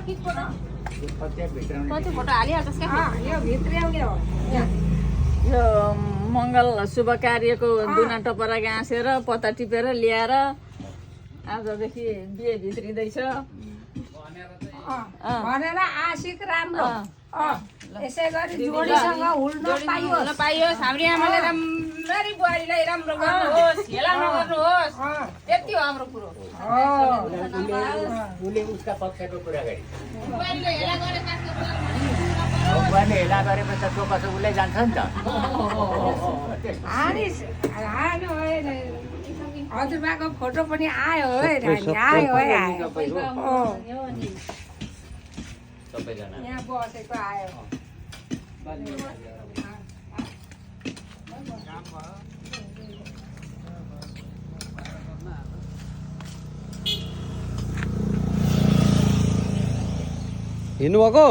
कति फोटो हालिहाल्छस् क्या यो मङ्गल शुभ कार्यको दुना टपरा गाँसेर पत्ता टिपेर ल्याएर आजदेखि बिहे भित्रिँदैछ भनेर आशिक राम्रो यसै गरी जोडीसँग हुल्न पाइयोस् हाम्रो आमाले राम्ररी बुहारीलाई राम्रो गर्नुहोस् हेला नगर्नुहोस् त्यति हो हाम्रो कुरो उसले उसका पक्षको कुरा गरे बुहारीले हेला गरे भगवानले हेला गरेपछि त चोका त उसलाई जान्छ नि त हजुरबाको फोटो पनि आयो है आयो सबैजना यहाँ बसेको आयो हिँड्नुभएको